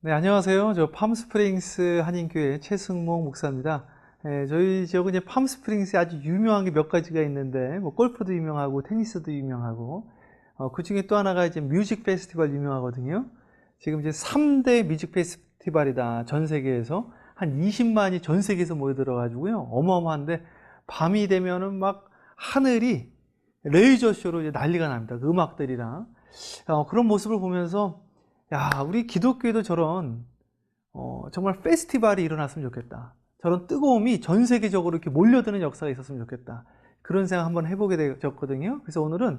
네, 안녕하세요. 저 팜스프링스 한인교회 최승목 목사입니다. 저희 지역은 이제 팜스프링스에 아주 유명한 게 몇 가지가 있는데, 뭐 골프도 유명하고 테니스도 유명하고, 그 중에 또 하나가 이제 뮤직 페스티벌 유명하거든요. 지금 이제 3대 뮤직 페스티벌이다. 전 세계에서 한 20만이 전 세계에서 모여들어가지고요. 어마어마한데 밤이 되면은 막 하늘이 레이저 쇼로 이제 난리가 납니다. 그 음악들이랑 그런 모습을 보면서 야, 우리 기독교에도 저런 정말 페스티벌이 일어났으면 좋겠다. 저런 뜨거움이 전 세계적으로 이렇게 몰려드는 역사가 있었으면 좋겠다. 그런 생각 한번 해보게 되었거든요. 그래서 오늘은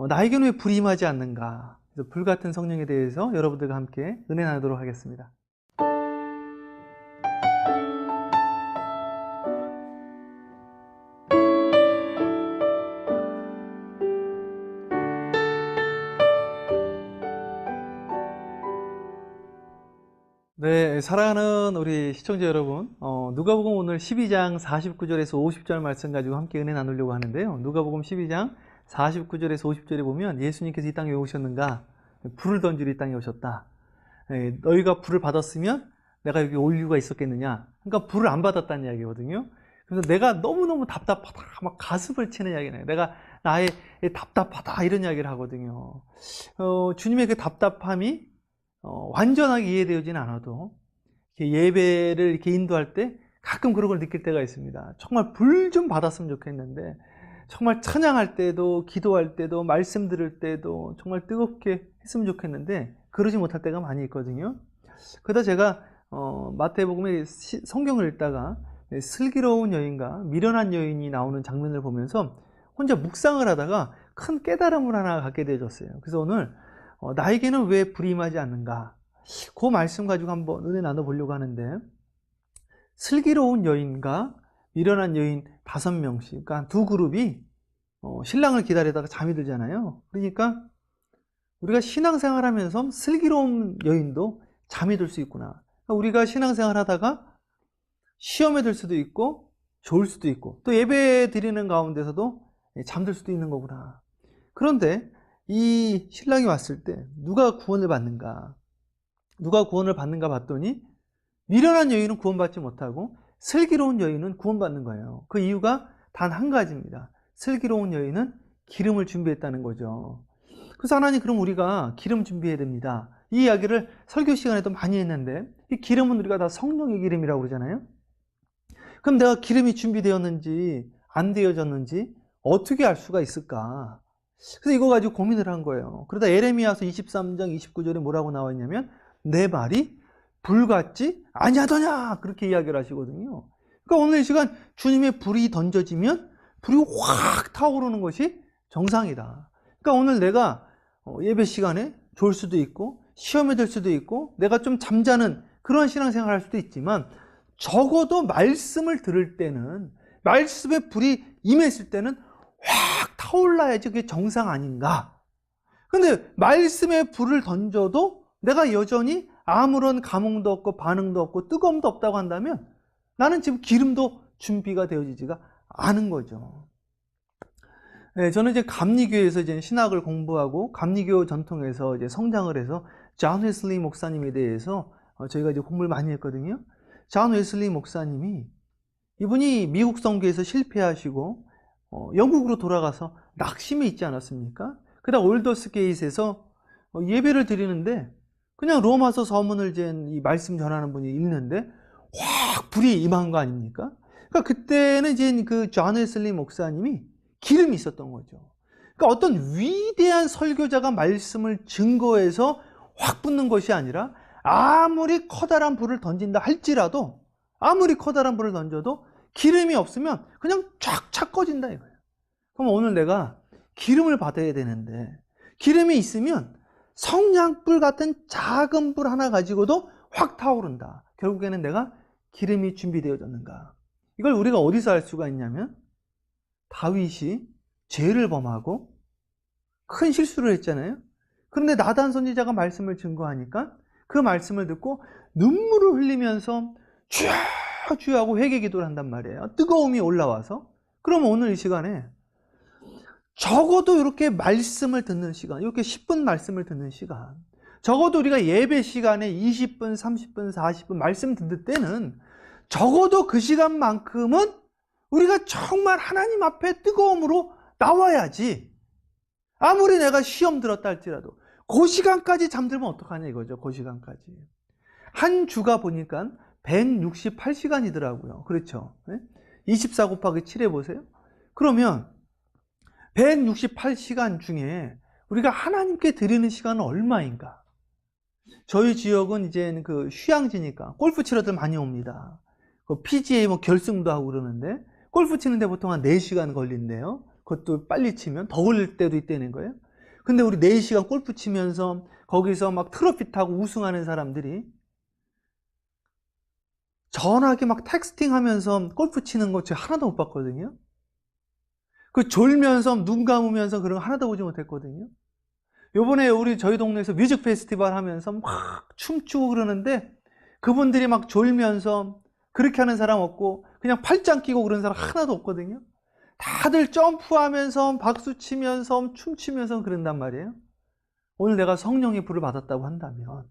나에게는 왜 불이 임하지 않는가? 그래서 불같은 성령에 대해서 여러분들과 함께 은혜 나누도록 하겠습니다. 네, 사랑하는 우리 시청자 여러분, 누가복음 오늘 12장 49절에서 50절 말씀 가지고 함께 은혜 나누려고 하는데요. 누가복음 12장 49절에서 50절에 보면 예수님께서 이 땅에 왜 오셨는가? 불을 던지러 이 땅에 오셨다. 너희가 불을 받았으면 내가 여기 올 이유가 있었겠느냐? 그러니까 불을 안 받았다는 이야기거든요. 그래서 내가 너무너무 답답하다, 막 가슴을 치는 이야기네요. 내가 나의 답답하다 이런 이야기를 하거든요. 주님의 그 답답함이 완전하게 이해되어지는 않아도 예배를 이렇게 인도할 때 가끔 그런 걸 느낄 때가 있습니다. 정말 불 좀 받았으면 좋겠는데 정말 찬양할 때도 기도할 때도 말씀 들을 때도 정말 뜨겁게 했으면 좋겠는데 그러지 못할 때가 많이 있거든요. 그러다 제가 마태복음의 성경을 읽다가 슬기로운 여인과 미련한 여인이 나오는 장면을 보면서 혼자 묵상을 하다가 큰 깨달음을 하나 갖게 되어졌어요. 그래서 오늘 나에게는 왜 불이 임하지 않는가? 그 말씀 가지고 한번 은혜 나눠보려고 하는데, 슬기로운 여인과 미련한 여인 5명씩, 그러니까 두 그룹이 신랑을 기다리다가 잠이 들잖아요. 그러니까 우리가 신앙생활 하면서 슬기로운 여인도 잠이 들 수 있구나. 그러니까 우리가 신앙생활 하다가 시험에 들 수도 있고 좋을 수도 있고 또 예배 드리는 가운데서도 잠들 수도 있는 거구나. 그런데 이 신랑이 왔을 때 누가 구원을 받는가? 누가 구원을 받는가 봤더니 미련한 여인은 구원받지 못하고 슬기로운 여인은 구원받는 거예요. 그 이유가 단 한 가지입니다. 슬기로운 여인은 기름을 준비했다는 거죠. 그래서 하나님, 그럼 우리가 기름 준비해야 됩니다. 이 이야기를 설교 시간에도 많이 했는데 이 기름은 우리가 다 성령의 기름이라고 그러잖아요. 그럼 내가 기름이 준비되었는지 안 되어졌는지 어떻게 알 수가 있을까? 그래서 이거 가지고 고민을 한 거예요. 그러다 에레미야서 23장 29절에 뭐라고 나와 있냐면 내 말이 불같지 아니하더냐 그렇게 이야기를 하시거든요. 그러니까 오늘 이 시간 주님의 불이 던져지면 불이 확 타오르는 것이 정상이다. 그러니까 오늘 내가 예배 시간에 졸 수도 있고 시험에 들 수도 있고 내가 좀 잠자는 그런 신앙생활을 할 수도 있지만 적어도 말씀을 들을 때는 말씀에 불이 임했을 때는 확 타올라야지 그게 정상 아닌가. 근데 말씀에 불을 던져도 내가 여전히 아무런 감흥도 없고 반응도 없고 뜨거움도 없다고 한다면 나는 지금 기름도 준비가 되어지지가 않은 거죠. 네, 저는 이제 감리교에서 이제 신학을 공부하고 감리교 전통에서 이제 성장을 해서 존 웨슬리 목사님에 대해서 저희가 이제 공부를 많이 했거든요. 존 웨슬리 목사님이 이분이 미국 선교에서 실패하시고 영국으로 돌아가서 낙심이 있지 않았습니까? 그다음 올더스 게이트에서 예배를 드리는데 그냥 로마서 서문을 잰 이 말씀 전하는 분이 읽는데 확 불이 임한 거 아닙니까? 그러니까 그때는 이제 그 존 웨슬리 목사님이 기름이 있었던 거죠. 그러니까 어떤 위대한 설교자가 말씀을 증거해서 확 붙는 것이 아니라 아무리 커다란 불을 던진다 할지라도 아무리 커다란 불을 던져도 기름이 없으면 그냥 쫙 꺼진다 이거예요. 그럼 오늘 내가 기름을 받아야 되는데 기름이 있으면 성냥불 같은 작은 불 하나 가지고도 확 타오른다. 결국에는 내가 기름이 준비되어졌는가. 이걸 우리가 어디서 알 수가 있냐면 다윗이 죄를 범하고 큰 실수를 했잖아요. 그런데 나단 선지자가 말씀을 증거하니까 그 말씀을 듣고 눈물을 흘리면서 주여 하고 회개 기도를 한단 말이에요. 뜨거움이 올라와서. 그럼 오늘 이 시간에 적어도 이렇게 말씀을 듣는 시간, 이렇게 10분 말씀을 듣는 시간, 적어도 우리가 예배 시간에 20분, 30분, 40분 말씀 듣는 때는 적어도 그 시간만큼은 우리가 정말 하나님 앞에 뜨거움으로 나와야지. 아무리 내가 시험 들었다 할지라도 그 시간까지 잠들면 어떡하냐 이거죠. 그 시간까지. 한 주가 보니까 168시간이더라고요. 그렇죠. 24 곱하기 7 해보세요. 그러면 168시간 중에 우리가 하나님께 드리는 시간은 얼마인가? 저희 지역은 이제 그 휴양지니까 골프 치러들 많이 옵니다. 그 PGA 뭐 결승도 하고 그러는데 골프 치는데 보통 한 4시간 걸린대요. 그것도 빨리 치면 더 걸릴 때도 있다는 거예요. 근데 우리 4시간 골프 치면서 거기서 막 트로피 타고 우승하는 사람들이 전화기 막 텍스팅 하면서 골프 치는 거 제가 하나도 못 봤거든요. 그 졸면서 눈 감으면서 그런 거 하나도 보지 못했거든요. 요번에 저희 동네에서 뮤직 페스티벌 하면서 막 춤추고 그러는데 그분들이 막 졸면서 그렇게 하는 사람 없고 그냥 팔짱 끼고 그런 사람 하나도 없거든요. 다들 점프하면서 박수 치면서 춤추면서 그런단 말이에요. 오늘 내가 성령의 불을 받았다고 한다면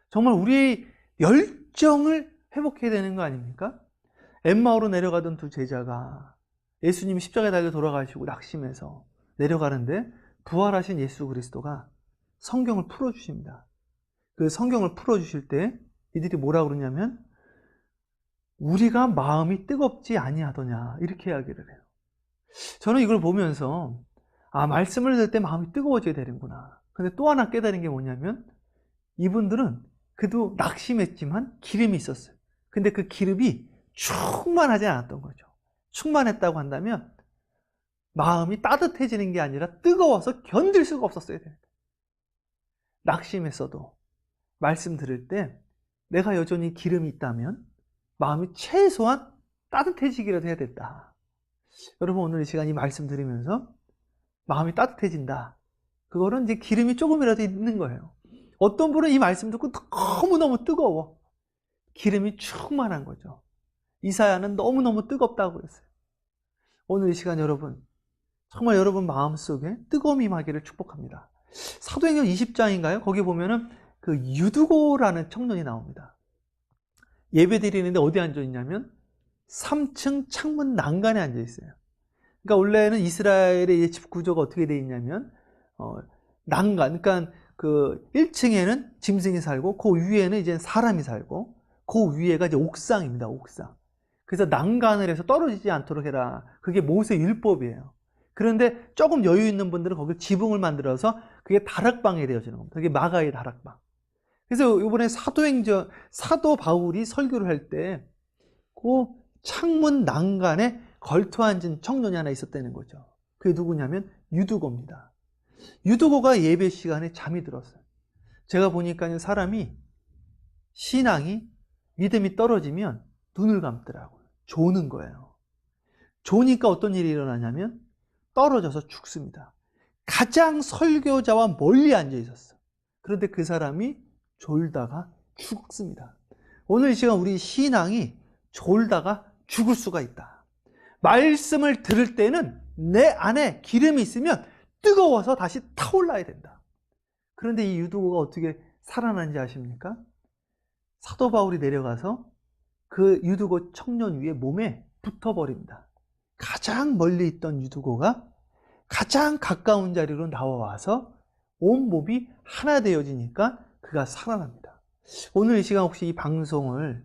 정말 우리의 열정을 회복해야 되는 거 아닙니까? 엠마오로 내려가던 두 제자가 예수님이 십자가에 달려 돌아가시고 낙심해서 내려가는데 부활하신 예수 그리스도가 성경을 풀어주십니다. 그 성경을 풀어주실 때 이들이 뭐라고 그러냐면 우리가 마음이 뜨겁지 아니하더냐 이렇게 이야기를 해요. 저는 이걸 보면서 말씀을 들을 때 마음이 뜨거워져야 되는구나. 근데 또 하나 깨달은 게 뭐냐면 이분들은 그래도 낙심했지만 기름이 있었어요. 근데 그 기름이 충만하지 않았던 거죠. 충만했다고 한다면 마음이 따뜻해지는 게 아니라 뜨거워서 견딜 수가 없었어야 됩니다. 낙심했어도 말씀 들을 때 내가 여전히 기름이 있다면 마음이 최소한 따뜻해지기라도 해야 됐다. 여러분 오늘 이 시간 이 말씀 들으면서 마음이 따뜻해진다. 그거는 이제 기름이 조금이라도 있는 거예요. 어떤 분은 이 말씀 듣고 너무너무 뜨거워. 기름이 충만한 거죠. 이사야는 너무너무 뜨겁다고 그랬어요. 오늘 이 시간 여러분 정말 여러분 마음속에 뜨거움이 임하기를 축복합니다. 사도행전 20장인가요? 거기 보면은 그 유두고라는 청년이 나옵니다. 예배 드리는데 어디 앉아 있냐면 3층 창문 난간에 앉아 있어요. 그러니까 원래는 이스라엘의 집 구조가 어떻게 되어 있냐면 난간, 그러니까 그 1층에는 짐승이 살고 그 위에는 이제 사람이 살고 그 위에가 이제 옥상입니다. 옥상. 그래서 난간을 해서 떨어지지 않도록 해라. 그게 모세 율법이에요. 그런데 조금 여유 있는 분들은 거기 지붕을 만들어서 그게 다락방이 되어지는 겁니다. 그게 마가의 다락방. 그래서 이번에 사도 바울이 설교를 할 때 그 창문 난간에 걸터 앉은 청년이 하나 있었다는 거죠. 그게 누구냐면 유두고입니다. 유두고가 예배 시간에 잠이 들었어요. 제가 보니까 사람이 신앙이 믿음이 떨어지면 눈을 감더라고요. 조는 거예요. 조니까 어떤 일이 일어나냐면 떨어져서 죽습니다. 가장 설교자와 멀리 앉아 있었어. 그런데 그 사람이 졸다가 죽습니다. 오늘 이 시간 우리 신앙이 졸다가 죽을 수가 있다. 말씀을 들을 때는 내 안에 기름이 있으면 뜨거워서 다시 타올라야 된다. 그런데 이 유두고가 어떻게 살아난지 아십니까? 사도 바울이 내려가서 그 유두고 청년 위에 몸에 붙어버립니다. 가장 멀리 있던 유두고가 가장 가까운 자리로 나와와서 온몸이 하나 되어지니까 그가 살아납니다. 오늘 이 시간 혹시 이 방송을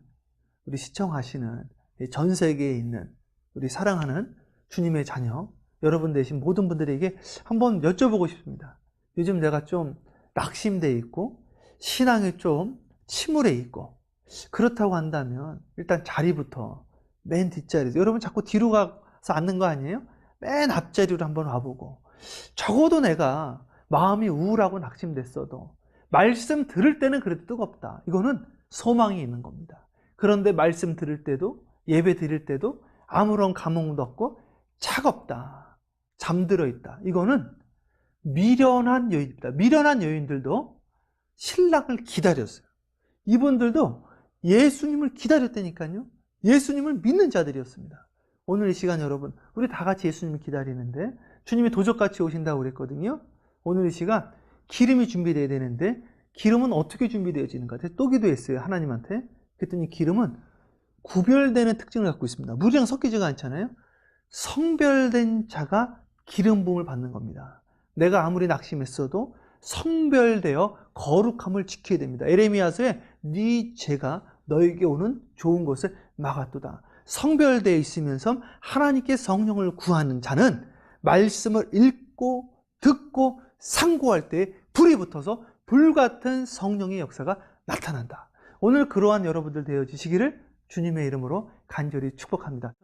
우리 시청하시는 전 세계에 있는 우리 사랑하는 주님의 자녀 여러분 되신 모든 분들에게 한번 여쭤보고 싶습니다. 요즘 내가 좀 낙심돼 있고 신앙이 좀 침울해 있고 그렇다고 한다면 일단 자리부터 맨 뒷자리에서 여러분 자꾸 뒤로 가서 앉는 거 아니에요? 맨 앞자리로 한번 와보고 적어도 내가 마음이 우울하고 낙심됐어도 말씀 들을 때는 그래도 뜨겁다. 이거는 소망이 있는 겁니다. 그런데 말씀 들을 때도 예배 드릴 때도 아무런 감흥도 없고 차갑다. 잠들어 있다. 이거는 미련한 여인입니다. 미련한 여인들도 신랑을 기다렸어요. 이분들도 예수님을 기다렸다니까요. 예수님을 믿는 자들이었습니다. 오늘 이 시간 여러분 우리 다 같이 예수님을 기다리는데 주님이 도적같이 오신다고 그랬거든요. 오늘 이 시간 기름이 준비되어야 되는데 기름은 어떻게 준비되어지는가? 또 기도했어요, 하나님한테. 그랬더니 기름은 구별되는 특징을 갖고 있습니다. 물이랑 섞이지가 않잖아요. 성별된 자가 기름 부음을 받는 겁니다. 내가 아무리 낙심했어도 성별되어 거룩함을 지켜야 됩니다. 에레미야서에 네 죄가 너에게 오는 좋은 것을 막았도다. 성별되어 있으면서 하나님께 성령을 구하는 자는 말씀을 읽고 듣고 상고할 때 불이 붙어서 불같은 성령의 역사가 나타난다. 오늘 그러한 여러분들 되어지시기를 주님의 이름으로 간절히 축복합니다.